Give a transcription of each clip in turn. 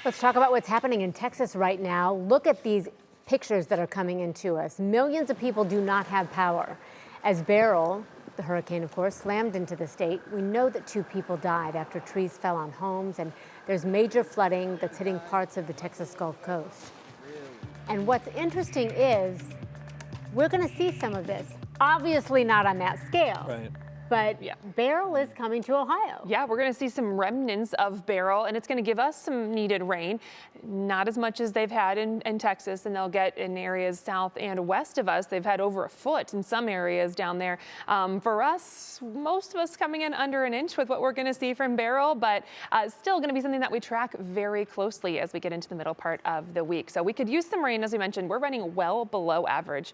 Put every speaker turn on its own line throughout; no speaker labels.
Let's talk about what's happening in Texas right now. Look at these pictures that are coming into us. Millions of people do not have power. As Beryl, the hurricane, of course, slammed into the state, we know that 2 people died after trees fell on homes, and there's major flooding that's hitting parts of the Texas Gulf Coast. And what's interesting is we're going to see some of this. Obviously not on that scale.
Right.
But Beryl is coming to Ohio.
Yeah, we're going to see some remnants of Beryl, and it's going to give us some needed rain. Not as much as they've had in Texas, and they'll get in areas south and west of us. They've had over a foot in some areas down there. For us, most of us coming in under an inch with what we're going to see from Beryl, but still going to be something that we track very closely as we get into the middle part of the week. So we could use some rain. As we mentioned, we're running well below average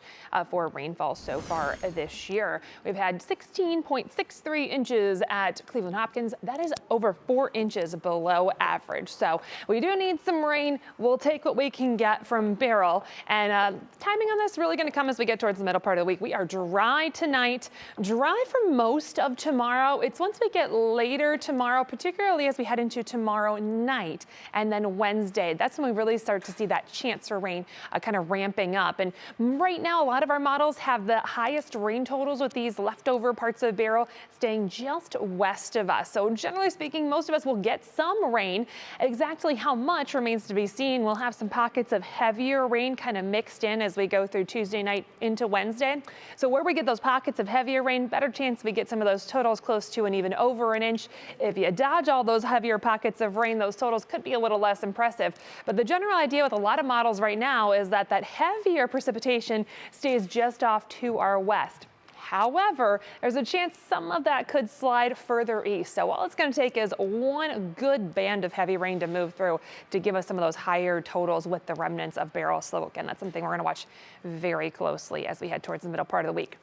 for rainfall so far this year. We've had 16.63 inches at Cleveland Hopkins. That is over 4 inches below average. So we do need some rain. We'll take what we can get from Beryl. And timing on this really going to come as we get towards the middle part of the week. We are dry tonight, dry for most of tomorrow. It's once we get later tomorrow, particularly as we head into tomorrow night and then Wednesday. That's when we really start to see that chance for rain kind of ramping up. And right now, a lot of our models have the highest rain totals with these leftover parts of Beryl staying just west of us. So generally speaking, most of us will get some rain. Exactly how much remains to be seen. We'll have some pockets of heavier rain kind of mixed in as we go through Tuesday night into Wednesday. So where we get those pockets of heavier rain, better chance we get some of those totals close to and even over an inch. If you dodge all those heavier pockets of rain, those totals could be a little less impressive. But the general idea with a lot of models right now is that that heavier precipitation stays just off to our west. However, there's a chance some of that could slide further east. So all it's going to take is one good band of heavy rain to move through to give us some of those higher totals with the remnants of Beryl. So again, that's something we're going to watch very closely as we head towards the middle part of the week.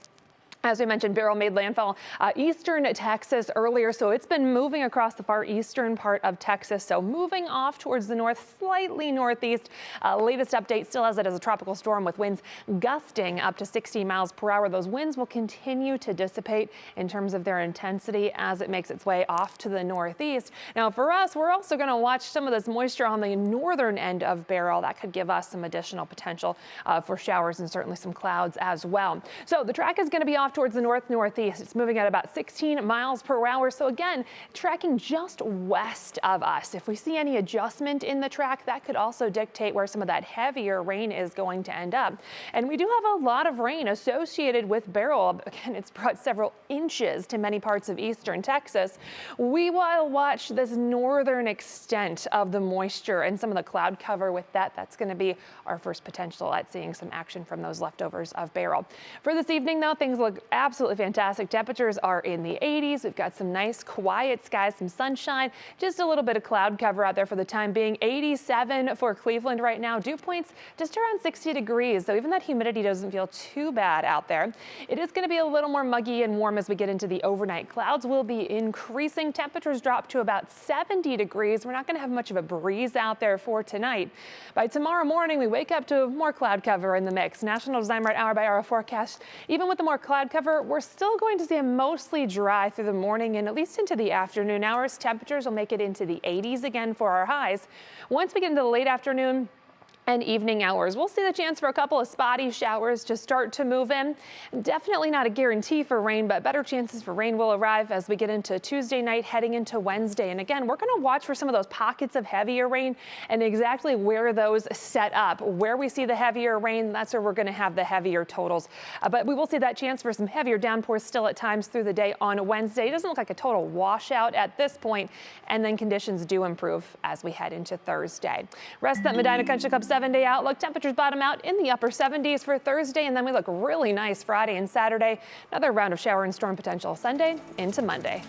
As we mentioned, Beryl made landfall eastern Texas earlier, so it's been moving across the far eastern part of Texas. So moving off towards the north, slightly northeast. Latest update still has it as a tropical storm with winds gusting up to 60 miles per hour. Those winds will continue to dissipate in terms of their intensity as it makes its way off to the northeast. Now for us, we're also going to watch some of this moisture on the northern end of Beryl. That could give us some additional potential for showers and certainly some clouds as well. So the track is going to be off towards the northeast. It's moving at about 16 miles per hour. So again, tracking just west of us. If we see any adjustment in the track, that could also dictate where some of that heavier rain is going to end up. And we do have a lot of rain associated with Beryl. Again, it's brought several inches to many parts of eastern Texas. We will watch this northern extent of the moisture and some of the cloud cover with that. That's going to be our first potential at seeing some action from those leftovers of Beryl. For this evening, though, things look absolutely fantastic. Temperatures are in the 80s. We've got some nice quiet skies, some sunshine, just a little bit of cloud cover out there for the time being. 87 for Cleveland right now. Dew points just around 60 degrees. So even that humidity doesn't feel too bad out there. It is going to be a little more muggy and warm as we get into the overnight. Clouds will be increasing. Temperatures drop to about 70 degrees. We're not going to have much of a breeze out there for tonight. By tomorrow morning, we wake up to more cloud cover in the mix. National Design hour by hour forecast. Even with the more cloud cover, we're still going to see a mostly dry through the morning and at least into the afternoon hours. Temperatures will make it into the 80s again for our highs. Once we get into the late afternoon and evening hours, we'll see the chance for a couple of spotty showers to start to move in. Definitely not a guarantee for rain, but better chances for rain will arrive as we get into Tuesday night heading into Wednesday. And again, we're going to watch for some of those pockets of heavier rain and exactly where those set up. Where we see the heavier rain, that's where we're going to have the heavier totals. But we will see that chance for some heavier downpours still at times through the day on Wednesday. It doesn't look like a total washout at this point, and then conditions do improve as we head into Thursday. Rest of that Medina Country Club 7-day outlook. Temperatures bottom out in the upper 70s for Thursday, and then we look really nice Friday and Saturday. Another round of shower and storm potential Sunday into Monday.